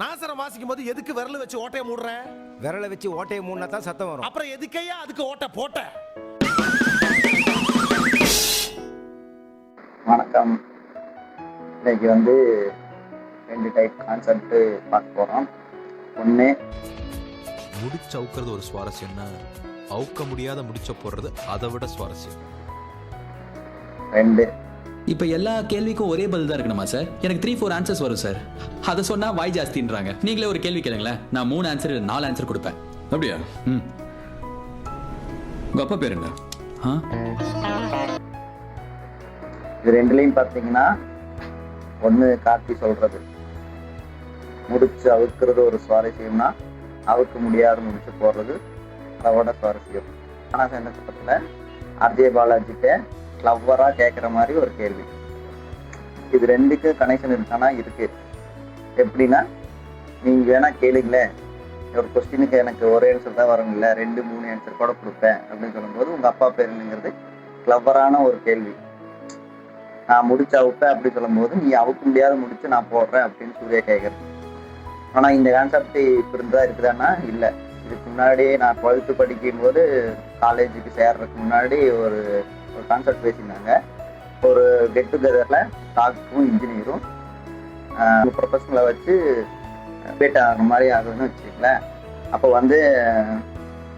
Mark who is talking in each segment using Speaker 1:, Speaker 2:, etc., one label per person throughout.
Speaker 1: நாசரம் வாசிக்கும் போது எதுக்கு விரல வச்சு ஓட்டைய மூடுற?
Speaker 2: விரலை வச்சு ஓட்டையை மூடினா தான் சத்தம் வரும்.
Speaker 1: அப்புறம் எதுக்கையா அதுக்கு ஓட்ட போட்ட?
Speaker 3: வணக்கம். இன்னைக்கு ரெண்டு டைப் கான்செப்ட் பார்க்க போறோம். ஒன்று,
Speaker 4: முடிச்சு அவுக்கிறது ஒரு சுவாரஸ்யம்னா அவுக்க முடியாத முடிச்ச போடுறது அதை விட சுவாரஸ்யம்.
Speaker 3: ரெண்டு.
Speaker 5: இப்போ எல்லா கேள்விக்கும் ஒரே பதில் தான் இருக்கணுமா சார்? எனக்கு 3-4 ஆன்சர்ஸ் வரும் சார். அதை சொன்னா வாய் ஜாஸ்தின்றாங்க. நீங்களே ஒரு கேள்வி கேளுங்களேன், நான் 3 ஆன்சர் 4 ஆன்சர் கொடுப்பேன்.
Speaker 6: அப்படியா? உங்க அப்பா பேர் என்ன?
Speaker 3: இது ரெண்டுலையும் பார்த்தீங்கன்னா ஒன்று கார்த்தி சொல்றது முடிச்சு அவுக்கிறது ஒரு சுவாரஸ்யம்னா அவுக்க முடியாத முடிச்சு போடுறது அதோட சுவாரஸ்யம். ஆனால் சேர்ந்த பக்கத்தில் ஆர்ஜே பாலாஜிட்ட கிளவரா கேட்குற மாதிரி ஒரு கேள்வி. இது ரெண்டுக்கு கனெக்ஷன் இருக்கானா? இருக்கு. எப்படின்னா, நீங்க வேணா கேளுங்களேன், ஒரு கொஸ்டினுக்கு எனக்கு ஒரே ஆன்சர் தான் வரும்ல, 2-3 ஆன்சர் கூட கொடுப்பேன் அப்படின்னு சொல்லும்போது உங்க அப்பா பேருங்கிறது கிளவரான ஒரு கேள்வி. நான் முடிச்சு அவுப்பேன் அப்படின்னு சொல்லும்போது நீ அவுக்க முடியாத முடிச்சு நான் போடுறேன் அப்படின்னு சூர்யா கேட்கறது. ஆனா இந்த கான்செப்ட் இப்ப இருந்தா இருக்குதான்னா இல்லை. இதுக்கு முன்னாடி நான் 12th படிக்கும் போது காலேஜுக்கு சேர்றதுக்கு முன்னாடி ஒரு கான்செப்ட் பேசியிருந்தாங்க. ஒரு கெட் டுகெதர்ல டாக்டரும் இன்ஜினியரும் ப்ரொஃபஷனலை வச்சு பேட் ஆகிற மாதிரி ஆகுதுன்னு வச்சுக்கங்களேன். அப்போ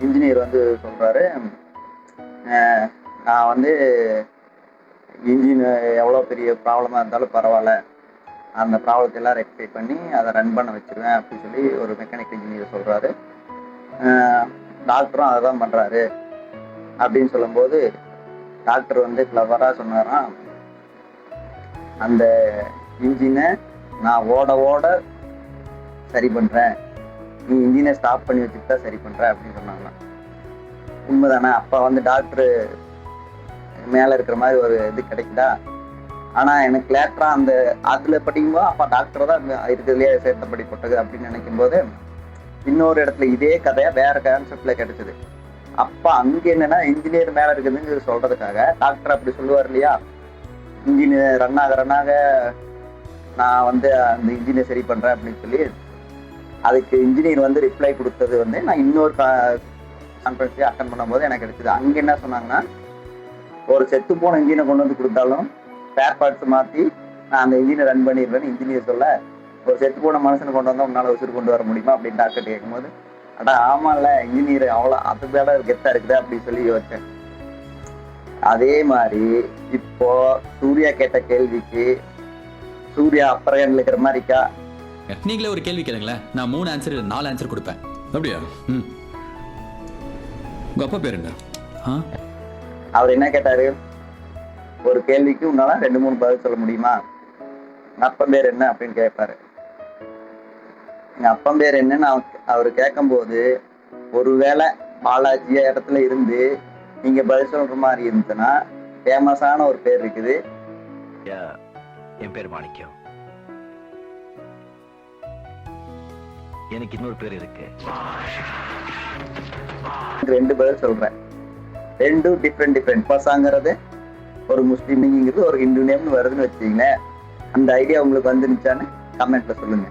Speaker 3: இன்ஜினியர் சொல்றாரு, நான் இன்ஜின் எவ்வளோ பெரிய ப்ராப்ளமாக இருந்தாலும் பரவாயில்ல, அந்த ப்ராப்ளத்தை எல்லாம் ரெக்டிஃபை பண்ணி அதை ரன் பண்ண வச்சிருவேன் அப்படின்னு சொல்லி ஒரு மெக்கானிக்கல் இன்ஜினியர் சொல்றாரு. டாக்டரும் அதை தான் பண்றாரு அப்படின்னு சொல்லும்போது டாக்டர் கிளவரா சொன்னாராம், அந்த இன்ஜினை நான் ஓட ஓட சரி பண்றேன், நீ இன்ஜினை ஸ்டாப் பண்ணி வச்சுட்டு தான் சரி பண்ற அப்படின்னு சொன்னாங்க. உண்மைதானே? அப்ப டாக்டர் மேல இருக்கிற மாதிரி ஒரு இது கிடைக்குதா? ஆனா எனக்கு லேட்டரா அந்த அதுல படிக்கும்போது அப்ப டாக்டர் தான் இருக்கிறதுலயே சேர்த்தப்படிப்பட்டது அப்படின்னு நினைக்கும் போது இன்னொரு இடத்துல இதே கதையா வேற கான்செப்ட்ல கிடைச்சது. அப்ப அங்க என்னன்னா இன்ஜினியர் மேல இருக்குதுன்னு சொல்றதுக்காக டாக்டர் அப்படி சொல்லுவார் இல்லையா, இன்ஜினியர் ரன் ஆக நான் அந்த இன்ஜினை சரி பண்றேன் அப்படின்னு சொல்லி அதுக்கு இன்ஜினியர் ரிப்ளை கொடுத்தது நான் இன்னொரு கான்ஃபரன்ஸே அட்டன் பண்ணும் போது எனக்கு கிடைச்சது. அங்க என்ன சொன்னாங்கன்னா, ஒரு செத்து போன இன்ஜினை கொண்டு கொடுத்தாலும் ஸ்பேர் பார்ட்ஸ் மாத்தி நான் அந்த இன்ஜினை ரன் பண்ணிடுவேன்னு இன்ஜினியர் சொல்ல, ஒரு செத்து போன மனுஷனை கொண்டு வந்தா உன்னால உசுறு கொண்டு வர முடியுமா அப்படின்னு டாக்டர் கேட்கும்போது, அடா ஆமால, இன்ஜினியர் அவ்வளோ அது மேல கெத்தா இருக்குது அப்படின்னு சொல்லி யோசிச்சேன். அதே மாதிரி இப்போ சூர்யா கேட்ட கேள்விக்கு சூர்யா அப்புறம் இருக்கிற மாதிரிக்கா?
Speaker 5: நீங்களே ஒரு கேள்வி கேளுங்களேன், நான் 3 ஆன்சர் 4 ஆன்சர் கொடுப்பேன்.
Speaker 6: அப்படியா? உங்க அப்பா பேர் என்ன?
Speaker 3: அவர் என்ன கேட்டாரு, ஒரு கேள்விக்கு உன்னால 2-3 பதில் சொல்ல முடியுமா, எங்க அப்பன் பேர் என்ன அப்படின்னு கேட்பாரு. எங்க அப்பன் பேர் என்னன்னு அவரு கேட்கும் போது ஒருவேளை பாலாஜி இடத்துல இருந்து நீங்க பதில் சொல்ற மாதிரி இருந்துச்சுன்னா ஃபேமஸான ஒரு பேர் இருக்குது.
Speaker 7: என் பேர் மாணிக்கம். எனக்கு இன்னொரு பேர் இருக்கு.
Speaker 3: 2 பதில் சொல்றேன், 2 டிஃப்ரெண்ட் பசாங்கிறது ஒரு முஸ்லீம்ங்கிறது ஒரு ஹிந்து நேம்னு வருதுன்னு வச்சுக்கீங்களேன். அந்த ஐடியா உங்களுக்கு வந்துருந்துச்சான்னு கமெண்ட்ல சொல்லுங்க.